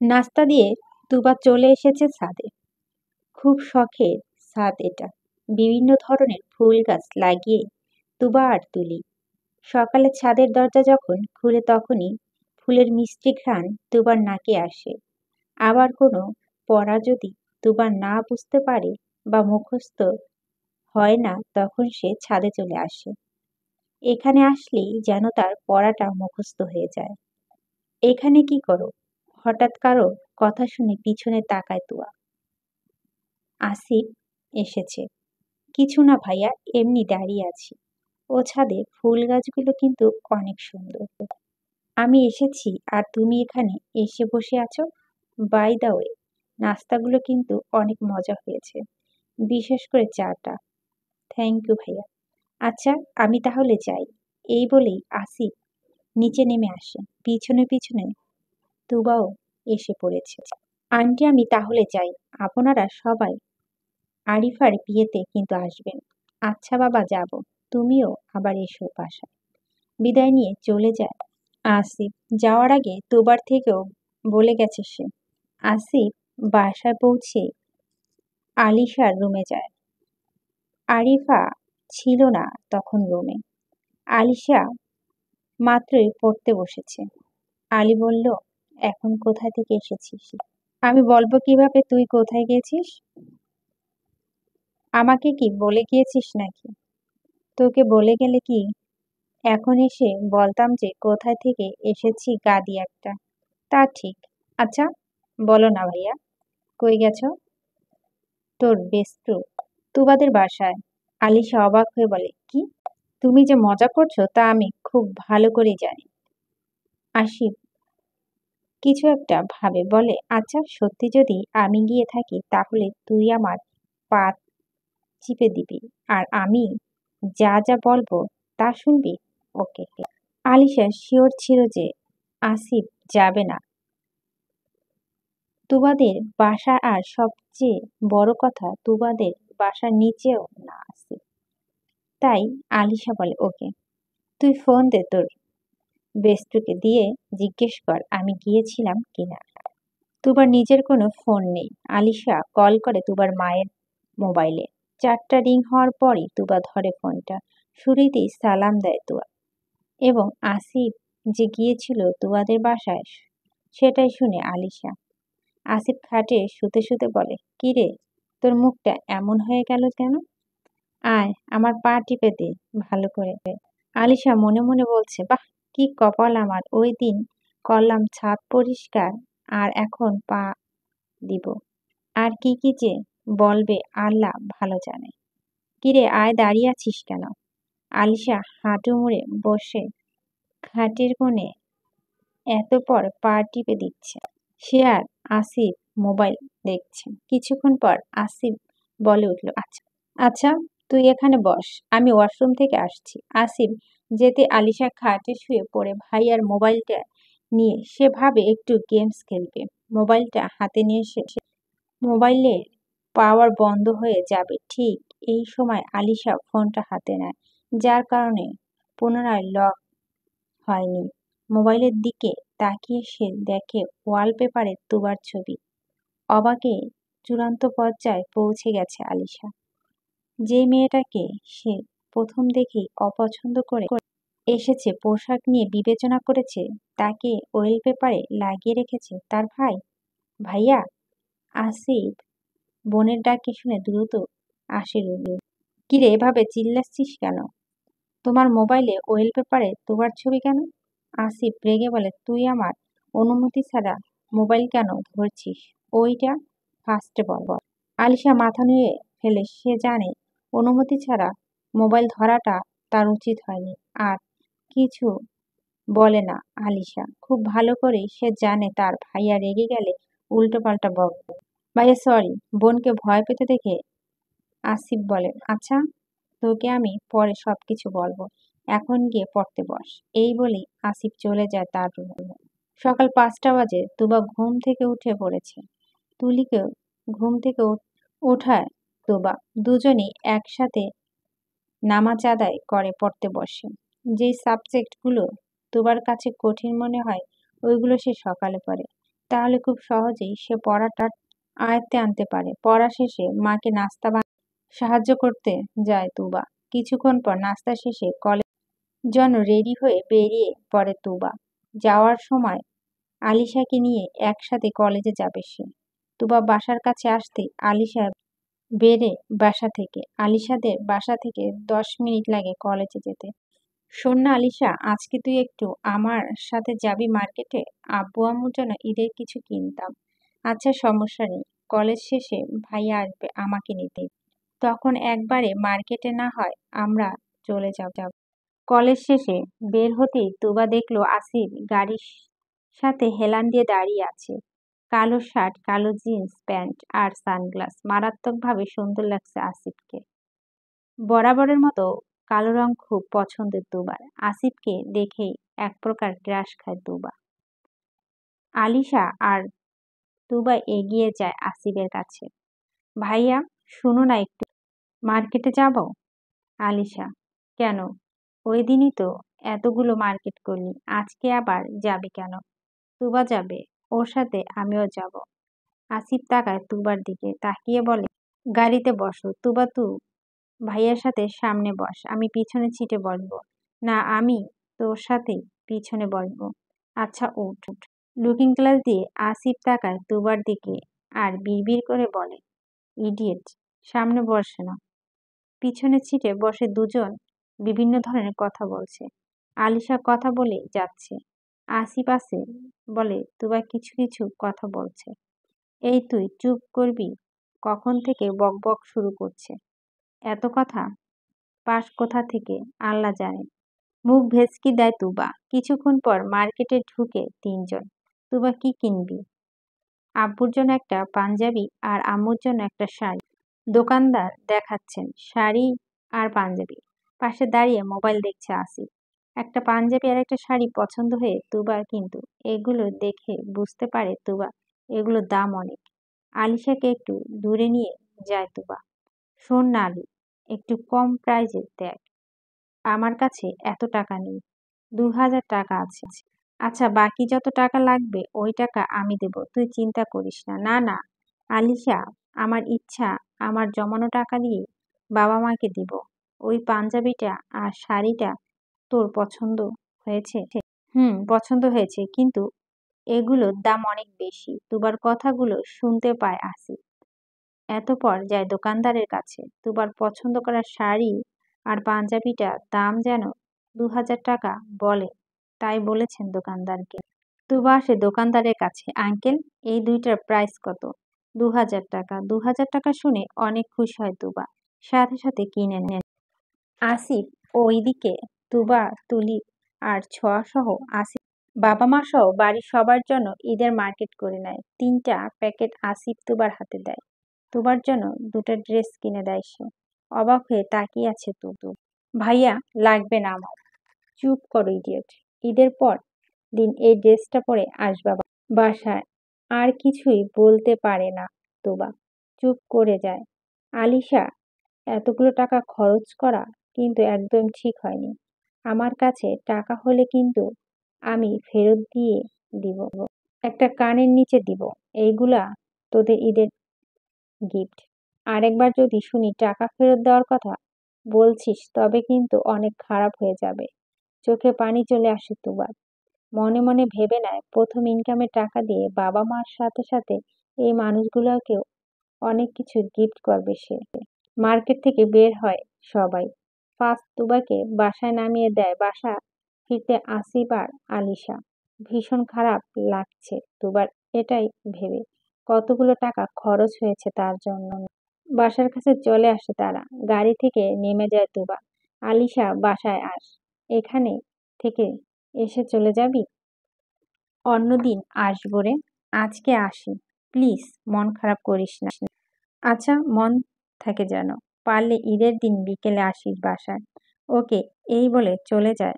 নাস্তা দিয়ে তুবা চলে এসেছে ছাদে। খুব শখের ছাদ এটা। বিভিন্ন ধরনের ফুল গাছ লাগিয়ে তুবা আর তুলি সকালে ছাদের দরজা যখন খুলে তখনই ফুলের মিষ্টি ঘ্রাণ তুবার নাকে আসে। আবার কোনো পড়া যদি তুবা না বুঝতে পারে বা মুখস্থ হয় না তখন সে ছাদে চলে আসে। এখানে আসলেই যেন তার পড়াটা মুখস্থ হয়ে যায়। এখানে কি করো? হঠাৎ কারো কথা শুনে পিছনে তাকায় তুয়া। আসিফ এসেছে। কিছু না ভাইয়া, এমনি দাঁড়িয়ে আছি। ও ছাদে ফুল গাছগুলো কিন্তু অনেক সুন্দর। আমি এসেছি আর তুমি এখানে এসে বসে আছো। বাই দা ওয়ে, নাস্তাগুলো কিন্তু অনেক মজা হয়েছে, বিশেষ করে চাটা। থ্যাংক ইউ ভাইয়া। আচ্ছা, আমি তাহলে যাই। এই বলেই আসিফ নিচে নেমে আসে। পিছনে পিছনে তুবাও এসে পড়েছে। আন্টি, আমি তাহলে যাই। আপনারা সবাই আরিফার বিয়েতে কিন্তু আসবেন। আচ্ছা বাবা, যাব। তুমিও আবার এসো বাসায়। বিদায় নিয়ে চলে যায় আসিফ। যাওয়ার আগে তোবার থেকেও বলে গেছে সে। আসিফ বাসায় পৌঁছে আলিশার রুমে যায়। আরিফা ছিল না তখন রুমে। আলিশা মাত্রই পড়তে বসেছে। আলী বলল, এখন কোথা থেকে এসেছিস? আমি বলবো কিভাবে তুই কোথায় গেছিস? আমাকে কি বলে গিয়েছিস নাকি? তোকে বলে গেলে কি এখন এসে বলতাম যে কোথায় থেকে এসেছি গাদি একটা। তা ঠিক। আচ্ছা, বলো না ভাইয়া, কই গেছো? তোর বেস্টু তুবাদের বাসায়। আলিশা অবাক হয়ে বলে, কি? তুমি যে মজা করছো তা আমি খুব ভালো করে জানি। আসিফ কিছু একটা ভাবে বলে, আচ্ছা সত্যি যদি আমি গিয়ে থাকি তাহলে তুই আমার পা চিপে দিবি আর আমি যা যা বলবো তা শুনবি। ওকে। আলিশা শিওর ছিল যে আসিফ যাবে না তুবাদের বাসা, আর সবচেয়ে বড় কথা তুবাদের বাসার নিচেও না আসিফ। তাই আলিশা বলে, ওকে, তুই ফোন দে তোর বেস্টুকে দিয়ে জিজ্ঞেস কর আমি গিয়েছিলাম কিনা। তুবার নিজের কোনো ফোন নেই। আলিশা কল করে তুবার মায়ের মোবাইলে। 4টা রিং হওয়ার পরই তুবা ধরে ফোনটা। শুরুতেই সালাম দেয় তুয়া এবং আসিফ যে গিয়েছিল তুয়াদের বাসায় সেটাই শুনে আলিশা। আসিফ খাটে শুতে শুতে বলে, কি রে, তোর মুখটা এমন হয়ে গেল কেন? আয় আমার পা টিপে দে ভালো করে। আলিশা মনে মনে বলছে, বাহ, কি কপাল আমার, ওই দিন করলাম ছাদ পরিষ্কার আর এখন পা দিব। আর কি কি যে বলবে আল্লাহ ভালো জানে। কিরে, আয়, দাঁড়িয়ে আছিস কেন? আলিশা হাঁটু মুড়ে বসে খাটের কোণে এত পর পা টিপে দিচ্ছে। সে আর আসিফ মোবাইল দেখছে। কিছুক্ষণ পর আসিফ বলে উঠল, আচ্ছা আচ্ছা, তুই এখানে বস, আমি ওয়াশরুম থেকে আসছি। আসিফ যেতে আলিশা খাটে শুয়ে পড়ে ভাইয়ার মোবাইলটা নিয়ে সে ভাবে একটু গেমস খেলবে। মোবাইলটা হাতে নিয়ে সে মোবাইলের পাওয়ার বন্ধ হয়ে যাবে ঠিক এই সময় আলিশা ফোনটা হাতে নেয়, যার কারণে পুনরায় লক হয়নি। মোবাইলের দিকে তাকিয়ে সে দেখে ওয়ালপেপারে তুবার ছবি। অবাকে চূড়ান্ত পর্যায়ে পৌঁছে গেছে আলিশা। যে মেয়েটাকে সে প্রথম দেখেই অপছন্দ করে এসেছে, পোশাক নিয়ে বিবেচনা করেছে, তাকে ওয়েলপেপারে লাগিয়ে রেখেছে তার ভাই। ভাইয়া! আসিফ বোনের ডাকে শুনে দ্রুত আসে রুমে। কিরে, এভাবে চিল্লাচ্ছিস কেন? তোমার মোবাইলে ওয়েলপেপারে তোমার ছবি কেন? আসিফ রেগে বলে, তুই আমার অনুমতি ছাড়া মোবাইল কেন ধরছিস? ওইটা ফার্স্টে বল। আলিশা মাথা নুয়ে ফেলে। সে জানে অনুমতি ছাড়া মোবাইল ধরাটা তার উচিত হয়নি। আর কিছু বলে না আলিশা। খুব ভালো করেই সে জানে তার ভাইয়া রেগে গেলে উল্টোপাল্টা বকবে। ভাইয়া সরি। বোনকে ভয় পেতে দেখে আসিফ বলে, আচ্ছা, তোকে আমি পরে সবকিছু বলবো, এখন গিয়ে পড়তে বস। এই বলেই আসিফ চলে যায় তার রুমে। সকাল 5টা বাজে। তুবা ঘুম থেকে উঠে পড়েছে। তুলিকে ঘুম থেকে ওঠায় তুবা। দুজনেই একসাথে নামাজ আদায় করে পড়তে বসে। যেই সাবজেক্টগুলো তুবার কাছে কঠিন মনে হয় ওইগুলো সে সকালে পড়ে। তাহলে খুব সহজেই সে পড়াটা আয়ত্তে আনতে পারে। পড়া শেষে মাকে নাস্তা বানাতে সাহায্য করতে যায় তুবা। কিছুক্ষণ পর নাস্তা শেষে কলেজ জন্য রেডি হয়ে বেরিয়ে পড়ে তুবা। যাওয়ার সময় আলিশাকে নিয়ে একসাথে কলেজে যাবে সে। তুবা বাসার কাছে আসতে আলিশা বেরে আলিশাদের বাসা থেকে 10 মিনিট লাগে কলেজে যেতে। শোন না আলিশা, আজকে তুই একটু আমার সাথে যাবি মার্কেটে? আব্বু আম্মুর জন্য ঈদের কিছু কিনতাম। আচ্ছা, সমস্যা নেই। কলেজ শেষে ভাইয়া আসবে আমাকে নিতে। তখন একবারে মার্কেটে না হয় আমরা চলে যাব। কলেজ শেষে বের হতেই তুবা দেখলো আসিফ গাড়ির সাথে হেলান দিয়ে দাঁড়িয়ে আছে। কালো শার্ট, কালো জিন্স প্যান্ট আর সানগ্লাস। মারাত্মকভাবে সুন্দর লাগছে আসিফকে। বরাবরের মতো কালো রং খুব পছন্দের তুবার। আসিফকে দেখেই এক প্রকার ক্রাশ খায় তুবা। আলিশা আর তুবা এগিয়ে যায় আসিফের কাছে। ভাইয়া, শুনো না, একটু মার্কেটে যাব? আলিশা: কেন? ওই দিনই তো এতগুলো মার্কেট করলি, আজকে আবার যাবি কেন? তুবা যাবে, ওর সাথে আমিও যাব। আসিফ তাকায় তুবার দিকে, তাকিয়ে বলে, গাড়িতে বসো। তুবা, তুই ভাইয়ার সাথে সামনে বস, আমি পিছনে সিটে বসবো। না, আমি তোর সাথে পিছনে বসবো। আচ্ছা, উঠ। লুকিং গ্লাস দিয়ে আসিফ তাকায় তুবার দিকে আর বিড়বিড় করে বলে, ইডিয়েট, সামনে বসে না, পিছনের সিটে বসে দুজন বিভিন্ন ধরনের কথা বলছে। আলিশা কথা বলে যাচ্ছে, আসিফ আছে বলে তুবা কিছু কিছু কথা বলছে। এই তুই চুপ করবি? কখন থেকে বকবক শুরু করছে। এত কথা পাস কোথা থেকে আল্লাহ জানে। মুখ ভেসকি দেয় তুবা। কিছুক্ষণ পর মার্কেটে ঢুকে তিনজন। তুবা, কি কিনবি? আব্বুর জন্য একটা পাঞ্জাবি আর আম্মুর জন্য একটা শাড়ি। দোকানদার দেখাচ্ছেন শাড়ি আর পাঞ্জাবি। পাশে দাঁড়িয়ে মোবাইল দেখছে আসিফ। একটা পাঞ্জাবি আর একটা শাড়ি পছন্দ হয়ে তুবা কিন্তু এগুলো দেখে বুঝতে পারে তুবা এগুলোর দাম অনেক। আলিশাকে একটু দূরে নিয়ে যায় তুবা। শোন না আলি, একটু কম প্রাইজে দেখ, আমার কাছে এত টাকা নেই। 2000 টাকা আছে। আচ্ছা, বাকি যত টাকা লাগবে ওই টাকা আমি দেব, তুই চিন্তা করিস না। না না আলিশা, আমার ইচ্ছা আমার জমানো টাকা দিয়ে বাবা মাকে দিব। ওই পাঞ্জাবিটা আর শাড়িটা তোর পছন্দ হয়েছে? হুম, পছন্দ হয়েছে, কিন্তু এগুলোর দাম অনেক বেশি। তুবার কথাগুলো শুনতে পায় আসিফ। এতপর যায় দোকানদারের কাছে। তুবার পছন্দ করা শাড়ি আর পাঞ্জাবিটার দাম যেন 2000 টাকা বলে, তাই বলেছেন দোকানদারকে। তুবা আসে দোকানদারের কাছে। আঙ্কেল, এই দুইটার প্রাইস কত? 2000 টাকা। 2000 টাকা শুনে অনেক খুশি হয় তুবা, সাথে সাথে কিনে নেন। আসিফ ওইদিকে তুবা, তুলি আর ছোঁয়া সহ আসিফ বাবা মা সহ বাড়ির সবার জন্য ঈদের মার্কেট করে নেয়। 3টা প্যাকেট আসিফ তুবার হাতে দেয়। তুবার জন্য 2টা ড্রেস কিনে দেয় সে। অবাক হয়ে তাকিয়ে আছে তুতু। ভাইয়া, লাগবে না আমার। চুপ করো ইডিয়েট। ঈদের পর দিন এই ড্রেসটা পরে আসবা বাসায়। আর কিছুই বলতে পারে না তুবা, চুপ করে যায়। আলিশা, এতগুলো টাকা খরচ করা কিন্তু একদম ঠিক হয়নি। আমার কাছে টাকা হলে কিন্তু আমি ফেরত দিয়ে দিব, একটা কানের নিচে দিব। এইগুলা তোদের ঈদের গিফট। আরেকবার যদি শুনি টাকা ফেরত দেওয়ার কথা বলছিস তবে কিন্তু অনেক খারাপ হয়ে যাবে। চোখে পানি চলে আসে তুবার। মনে মনে ভেবে নেয় প্রথম ইনকামের টাকা দিয়ে বাবা মার সাথে সাথে এই মানুষগুলোকেও অনেক কিছু গিফট করবে সে। মার্কেট থেকে বের হয় সবাই। ফার্স্ট তুবাকে বাসায় নামিয়ে দেয়। বাসা ফিরতে আসিফ আর আলিশা। ভীষণ খারাপ লাগছে তুবার এটাই ভেবে, কতগুলো টাকা খরচ হয়েছে তার জন্য। বাসার কাছে চলে আসে তারা। গাড়ি থেকে নেমে যায় তুবা। আলিশা, বাসায় আস। এখানে থেকে এসে চলে যাবি? অন্যদিন আসবো রে, আজকে আসি। প্লিজ মন খারাপ করিস না। আচ্ছা, মন থাকে যেন। পারলে ঈদের দিন বিকেলে আসিস বাসায়। ওকে। এই বলে চলে যায়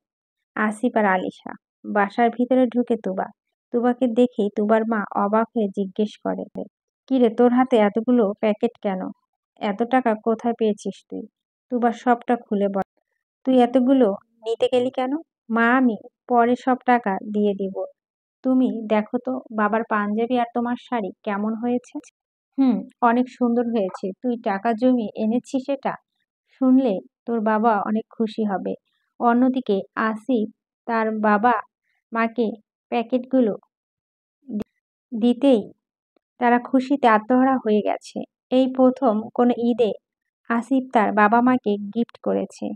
আসিফ আর আলিশা। বাসার ভিতরে ঢুকে তুবা। তুবাকে দেখেই তুবার মা অবাক হয়ে জিজ্ঞেস করে, কিরে, তোর হাতে এতগুলো প্যাকেট কেন? এত টাকা কোথায় পেয়েছিস তুই? তুবা সবটা খুলে বল। তুই এতগুলো নিতে গেলি কেন? মা, আমি পরে সব টাকা দিয়ে দিব। তুমি দেখো তো বাবার পাঞ্জাবি আর তোমার শাড়ি কেমন হয়েছে। হুম, অনেক সুন্দর হয়েছে। তুই টাকা জমিয়ে এনেছিস এটা শুনলে তোর বাবা অনেক খুশি হবে। অন্যদিকে আসিফ তার বাবা মাকে প্যাকেটগুলো দিতেই তারা খুশিতে আত্মহারা হয়ে গেছে। এই প্রথম কোনো ঈদে আসিফ তার বাবা মাকে গিফট করেছে।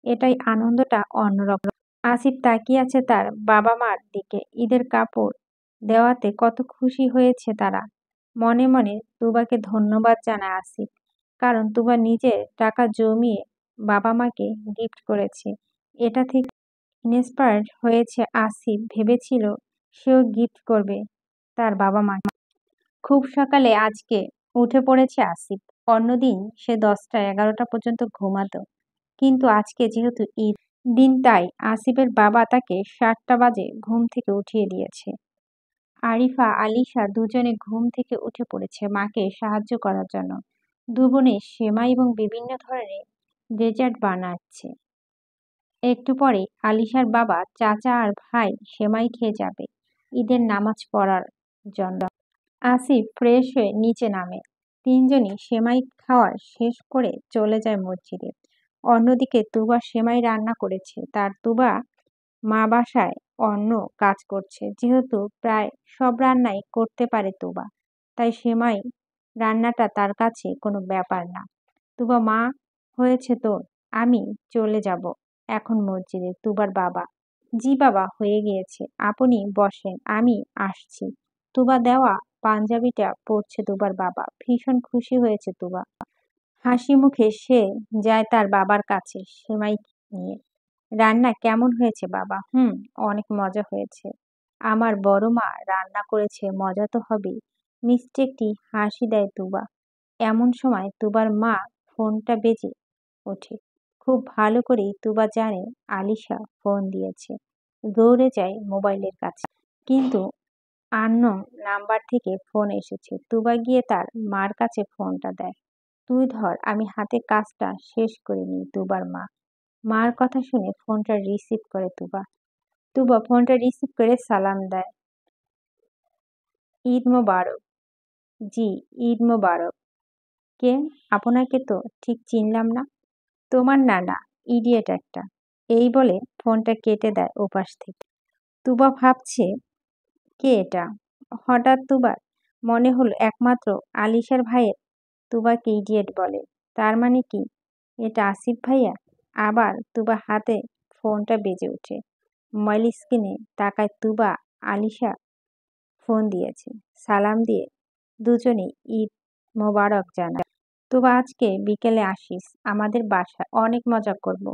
এটাই আনন্দটা অন্যরকম। আসিফ তাকিয়ে আছে তার বাবা মার দিকে। ঈদের কাপড় দেওয়াতে কত খুশি হয়েছে তারা। মনে মনে তুবাকে ধন্যবাদ জানায় আসিফ, কারণ তুবা নিজের টাকা জমিয়ে বাবা মাকে গিফট করেছে। এটা থেকে ইন্সপায়ার্ড হয়েছে আসিফ। ভেবেছিল সেও গিফট করবে তার বাবা মাকে। খুব সকালে আজকে উঠে পড়েছে আসিফ। অন্যদিন সে 10টা-11টা পর্যন্ত ঘুমাতো, কিন্তু আজকে যেহেতু ঈদ দিন তাই আসিফের বাবা তাকে 7টা বাজে ঘুম থেকে উঠিয়ে দিয়েছে। আরিফা আলিশা দুজনে ঘুম থেকে উঠে পড়েছে মাকে সাহায্য করার জন্য। দুবোনে সেমাই এবং বিভিন্ন ধরনের ডেজার্ট বানাচ্ছে। একটু পরে আলিশার বাবা, চাচা আর ভাই সেমাই খেয়ে যাবে ঈদের নামাজ পড়ার জন্য। আসিফ ফ্রেশ হয়ে নিচে নামে। তিনজনই সেমাই খাওয়া শেষ করে চলে যায় মসজিদে। অন্যদিকে তুবা সেমাই রান্না করেছে। তার তুবা মা বাসায় অন্য কাজ করছে। যেহেতু প্রায় সব রান্নাই করতে পারে তুবা, তাই সেমাই রান্নাটা তার কাছে কোনো ব্যাপার না। তুবা, মা হয়েছে তোর? আমি চলে যাব এখন মসজিদে। তুবার বাবা, জি বাবা, হয়ে গিয়েছে, আপনি বসেন, আমি আসছি। তুবা দেওয়া পাঞ্জাবিটা পরছে তুবার বাবা। ভীষণ খুশি হয়েছে তুবা। হাসি মুখে সে যায় তার বাবার কাছে সেমাই নিয়ে। রান্না কেমন হয়েছে বাবা? হুম, অনেক মজা হয়েছে। আমার বড় মা রান্না করেছে, মজা তো হবেই। মিষ্টি একটি হাসি দেয় তুবা। এমন সময় তুবার মা ফোনটা বেজে ওঠে। খুব ভালো করেই তুবা জানে আলিশা ফোন দিয়েছে। দৌড়ে যায় মোবাইলের কাছে, কিন্তু আননোন নাম্বার থেকে ফোন এসেছে। তুবা গিয়ে তার মার কাছে ফোনটা দেয়। তুই ধর, আমি হাতে কাজটা শেষ করে নিই। তুবার মা মার কথা শুনে ফোনটা রিসিভ করে তুবা। তুবা ফোনটা রিসিভ করে সালাম দেয়। ঈদ মোবারক। জি, ঈদ মোবারক। কে? আপনাকে তো ঠিক চিনলাম না। তোমার নানা, ইডিয়েট একটা। এই বলে ফোনটা কেটে দেয় ওপাশ থেকে। তুবা ভাবছে, কে এটা? হঠাৎ তুবার মনে হলো একমাত্র আলিশার ভাইয়ের তুবাকে ইডিয়েট বলে। তার মানে কি এটা আসিফ ভাইয়া? আবার তুবা হাতে ফোনটা বেজে ওঠে। মোবাইল স্ক্রিনে তাকায় তুবা। আলিশা ফোন দিয়েছে। সালাম দিয়ে দুজনেই ঈদ মোবারক জানায়। তুবা, আজকে বিকেলে আসিস আমাদের বাসায়, অনেক মজা করব।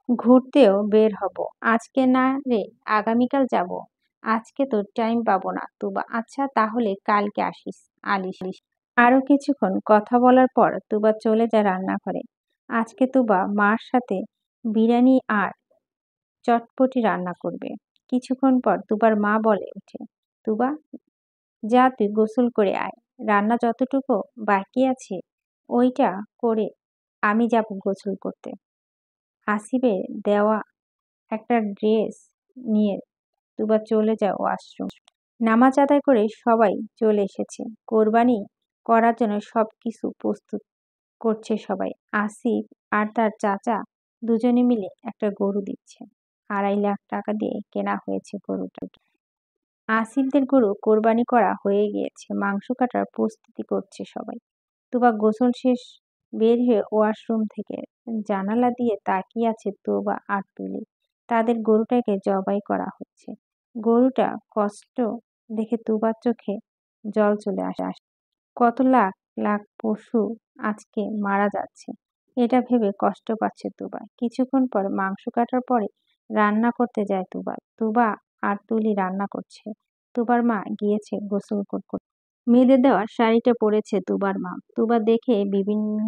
ঘুরতেও বের হব। আজকে না রে, আগামীকাল যাব। আজকে তো টাইম পাবো না তুবা। আচ্ছা তাহলে কালকে আসিস। আলিশ আরো কিছুক্ষণ কথা বলার পর তুবা চলে যায় রান্নাঘরে। আজকে তুবা মার সাথে বিরিয়ানি আর চটপটি রান্না করবে। কিছুক্ষণ পর তুবার মা বলে ওঠে, তুবা, যা তুই গোসল করে আয়। রান্না যতটুকু বাকি আছে ওইটা করে আমি যাব গোসল করতে। আসিফের দেওয়া একটা ড্রেস নিয়ে তুবা চলে যায় ওয়াশরুম। নামাজ আদায় করে সবাই চলে এসেছে। কোরবানি করার জন্য সবকিছু প্রস্তুত করছে সবাই। আসিফ আর তার চাচা দুজনে মিলে একটা গরু দিচ্ছে। 2.5 লাখ টাকা দিয়ে কেনা হয়েছে গরুটা। আসিফদের গরু কোরবানি করা হয়ে গিয়েছে। মাংস কাটার প্রস্তুতি করছে সবাই। তুবা গোসল শেষ বের হয়ে ওয়াশরুম থেকে জানালা দিয়ে তাকিয়ে আছে তুবা আর তুলি। তাদের গরুটাকে জবাই করা হচ্ছে। গরুটা কষ্ট দেখে তুবার চোখে জল চলে আসে। কত লাখ লাখ পশু আজকে মারা যাচ্ছে, এটা ভেবে কষ্ট পাচ্ছে তুবা। কিছুক্ষণ পর মাংস কাটার পরে রান্না করতে যায় তুবা। তুবা আর তুলি রান্না করছে। তুবার মা গিয়েছে গোসল করতে। মেয়েদের দেওয়া শাড়িটা পরেছে তুবার মা। তুবা দেখে বিভিন্ন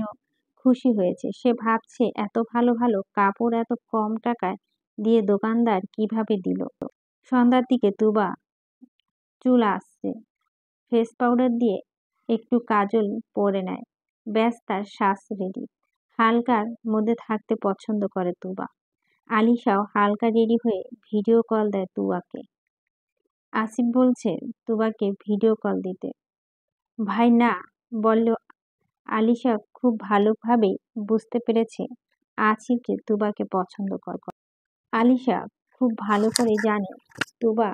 খুশি হয়েছে। সে ভাবছে এত ভালো ভালো কাপড় এত কম টাকায় দিয়ে দোকানদার কিভাবে দিল। সন্ধ্যার দিকে তুবা চুল আসছে, ফেস পাউডার দিয়ে একটু কাজল পরে নেয়। ব্যাস, তার সাজ রেডি। হালকার মধ্যে থাকতে পছন্দ করে তুবা। আলিশাও হালকা রেডি হয়ে ভিডিও কল দেয় তুবাকে। আসিফ বলছে তুবাকে ভিডিও কল দিতে। ভাই না, বলল। আলিশা খুব ভালোভাবেই বুঝতে পেরেছে আসিফ যে তুবাকে পছন্দ করে। আলিশা খুব ভালো করে জানে তুবা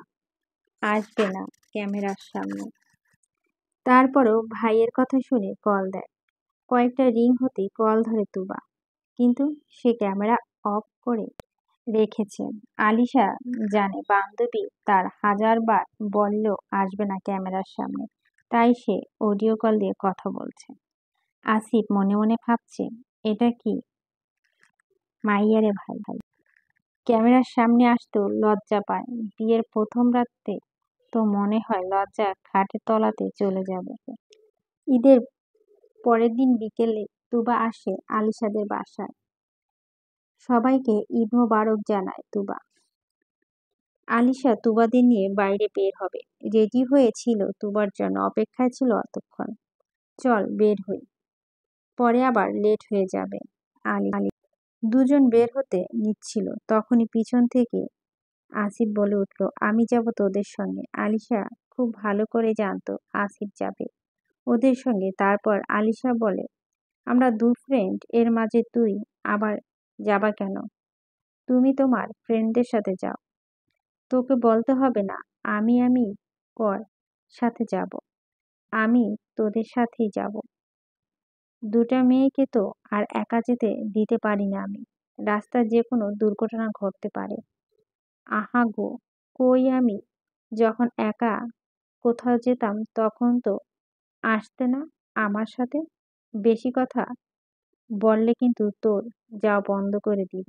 আসবে না ক্যামেরার সামনে। তারপরও ভাইয়ের কথা শুনে কল দেয়। কয়েকটা রিং হতেই কল ধরে তুবা, কিন্তু সে ক্যামেরা অফ করে রেখেছে। আলিশা জানে বান্ধবী তার হাজারবার বললেও আসবে না ক্যামেরার সামনে, তাই সে অডিও কল দিয়ে কথা বলছে। আসিফ মনে মনে ভাবছে, এটা কি মাইয়ারে ভাই, ক্যামেরার সামনে আসতেও লজ্জা পায়। বিয়ের প্রথম রাতে তো মনে হয় লজ্জা খাটের তলাতে চলে যাবে। ঈদের পরের দিন বিকেলে তুবা আসে আলিশাদের বাসায়। সবাইকে ঈদ মোবারক জানায় তুবা। আলিশা তুবাদের নিয়ে বাইরে বের হবে, রেডি হয়েছিল তুবার জন্য, অপেক্ষায় ছিল অতক্ষণ। চল বের হই, পরে আবার লেট হয়ে যাবে। আলি দুজন বের হতে নিচ্ছিল, তখনই পিছন থেকে আসিফ বলে উঠল, আমি যাব তোদের সঙ্গে। আলিশা খুব ভালো করে জানতো আসিফ যাবে ওদের সঙ্গে। তারপর আলিশা বলে, আমরা দু ফ্রেন্ড, এর মাঝে তুই আবার যাবা কেন? তুমি তোমার ফ্রেন্ডদের সাথে যাও, তোকে বলতে হবে না। আমি কর সাথে যাব, আমি তোদের সাথেই যাব। দুটা মেয়েকে তো আর একা যেতে দিতে পারি না আমি, রাস্তায় যে কোনো দুর্ঘটনা ঘটতে পারে। আহা গো, কই আমি যখন একা কোথাও যেতাম তখন তো আসতে না আমার সাথে। বেশি কথা বললে কিন্তু তোর যাওয়া বন্ধ করে দিব।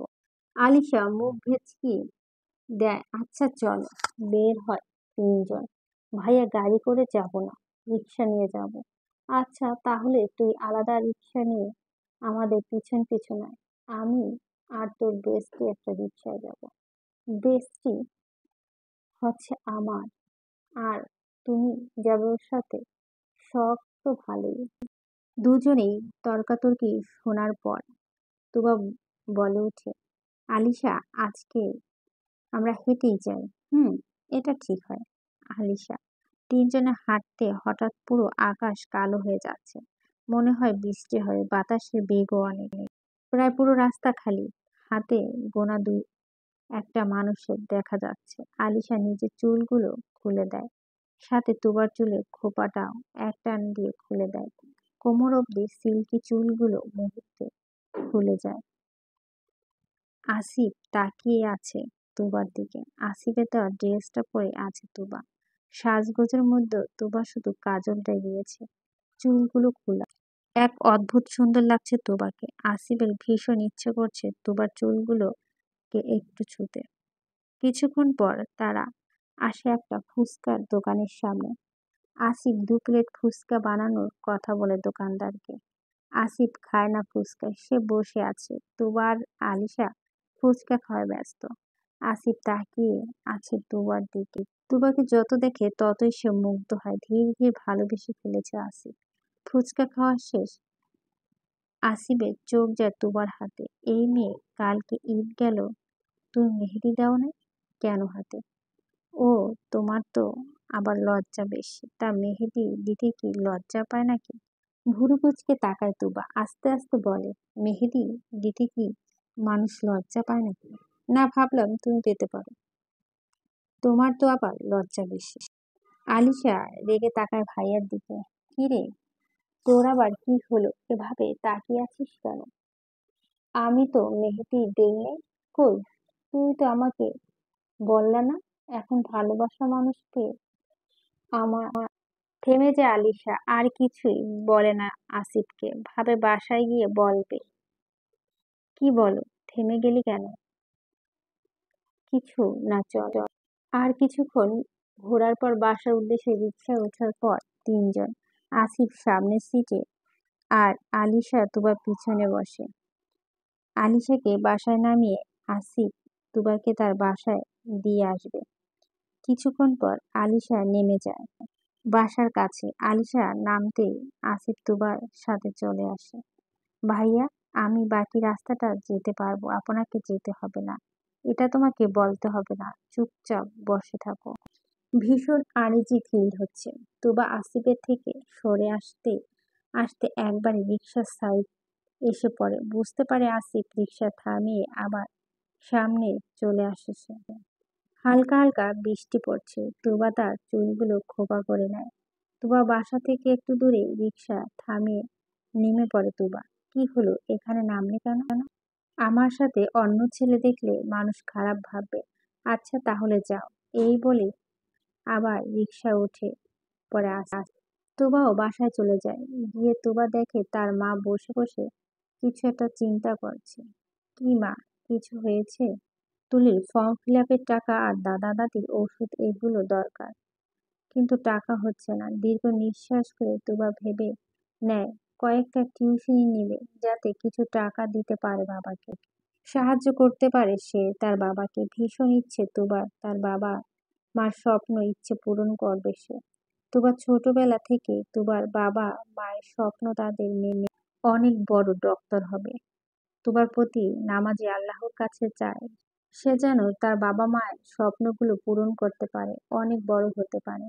আলিশা মুখ ভেচকি দেয়। আচ্ছা চল। বের হয় তিনজন। ভাইয়া গাড়ি করে যাব না, রিক্সা নিয়ে যাব। আচ্ছা তাহলে তুই আলাদা রিক্সা নিয়ে আমাদের পিছন পিছন আয়। আমি আর তোর বেস্টি একটা রিক্সায় যাব। বেস্টি হচ্ছে আমার, আর তুমি যাবে ওর সাথে। সব তো ভালোই। দুজনেই তর্কাতর্কি শোনার পর তুবা বলে ওঠে, আলিশা আজকে আমরা হেঁটেই যাই। এটা ঠিক হয়। আলিশা তিনজনে হাঁটতে হঠাৎ পুরো আকাশ কালো হয়ে যাচ্ছে, মনে হয় বৃষ্টি হবে। বাতাসের বেগও অনেক। প্রায় পুরো রাস্তা খালি, হাতে গোনা দুই একটা মানুষের দেখা যাচ্ছে। আলিশা নিজের চুলগুলো খুলে দেয়, সাথে তুবার চুলের খোপাটাও এক টান দিয়ে খুলে দেয়। কোমর অব্দি সিল্কি চুলগুলো মুহূর্তে খুলে যায়। আসিফ তাকিয়ে আছে তুবার দিকে। আসিফের দেওয়া ড্রেসটা পরে আছে তুবা। সাজগোজের মধ্যে তুবা শুধু কাজলটাই দিয়েছে, চুলগুলো খোলা। এক অদ্ভুত সুন্দর লাগছে তুবাকে। আসিফের ভীষণ ইচ্ছে করছে তুবার চুলগুলোকে একটু ছুতে। কিছুক্ষণ পর তারা আসে একটা ফুচকার দোকানের সামনে। আসিফ 2 প্লেট ফুচকা বানানোর কথা বলে দোকানদারকে। আসিফ খায় না ফুচকা, সে বসে আছে। তুবা আর আলিশা ফুচকা খাওয়ায় ব্যস্ত। আসিফ তাকিয়ে আছে তুবার দিকে। তুবাকে যত দেখে ততই সে মুগ্ধ হয়। ধীরে ধীরে ভালোবেসে ফেলেছে আসিফ। ফুচকা খাওয়া শেষ, আসিফের চোখ যায় তুবার হাতে। এই মেয়ে, কালকে ঈদ গেল, তুমি মেহেদি দাও না কেন হাতে? ও, তোমার তো আবার লজ্জা বেশি। তা মেহেদি দিতে কি লজ্জা পায় নাকি? ভুরু কুঁচকে তাকায় তুবা, আস্তে আস্তে বলে, মেহেদি দিতে কি মানুষ লজ্জা পায় নাকি? না, ভাবলাম তুমি পেতে পারো, তোমার তো আবার লজ্জা বেশি। আলিশা রেগে তাকায় ভাইয়ার দিকে। কি রে, তোর আবার কি হলো? এভাবে তাকিয়ে আছিস কেন? আমি তো মেহেদি দেই নাই। কই, তুই তো আমাকে বললা না এখন ভালোবাসা মানুষকে আমার। থেমে যায় আলিশা, আর কিছুই বলে না আসিফকে। ভাবে বাসায় গিয়ে বলবে। কি বলো, থেমে গেলি কেন? কিছু না, চল। আর কিছুক্ষণ ঘোরার পর বাসার উদ্দেশ্যে রিকশায় ওঠার পর তিনজন। আসিফ সামনের সিটে আর আলিশা তুবার পিছনে বসে। আলিশাকে বাসায় নামিয়ে আসিফ তুবাকে তার বাসায় দিয়ে আসবে। কিছুক্ষণ পর আলিশা নেমে যায় বাসার কাছে। আলিশা নামতেই আসিফ তুবার সাথে চলে আসে। ভাইয়া, আমি বাকি রাস্তাটা যেতে পারবো, আপনাকে যেতে হবে না। এটা তোমাকে বলতে হবে না, চুপচাপ বসে থাকো। ভীষণ আনইজি ফিল হচ্ছে। তুবা আসিফের থেকে সরে আসতে আসতে একবারে রিকশার সাইড এসে পড়ে। বুঝতে পারে আসিফ রিকশা থামিয়ে আবার সামনে চলে আসে সে। হালকা হালকা বৃষ্টি পড়ছে। তুবা তার চুলগুলো খোপা করে নেয়। তুবা বাসা থেকে একটু দূরে রিকশা থামিয়ে নেমে পড়ে তুবা। কি হলো, এখানে নামলে কেন? আমার সাথে অন্য ছেলে দেখলে মানুষ খারাপ ভাববে। আচ্ছা তাহলে যাও। এই বলে আবার রিকশায় উঠে পড়ে আসিফ। তুবাও বাসায় চলে যায়। গিয়ে তুবা দেখে তার মা বসে বসে কিছু একটা চিন্তা করছে। কি মা, কিছু হয়েছে? তুলির ফর্ম ফিল আপের টাকা আর দাদা দাদির ওষুধ এগুলো দরকার, কিন্তু টাকা হচ্ছে না। দীর্ঘ নিঃশ্বাস করে তুবা ভেবে নেয় কয়েকটা টিউশনি নেবে, যাতে কিছু টাকা দিতে পারে বাবাকে, সাহায্য করতে পারে সে তার বাবাকে। ভীষণ ইচ্ছে তুবার তার বাবা মার স্বপ্ন ইচ্ছে পূরণ করবে সে। তুবার ছোটবেলা থেকে তুবার বাবা মায়ের স্বপ্ন তাদের মেনে অনেক বড় ডক্টর হবে। তুবার প্রতি নামাজি আল্লাহর কাছে চায় সে যেন তার বাবা মায়ের স্বপ্নগুলো পূরণ করতে পারে, অনেক বড় হতে পারে।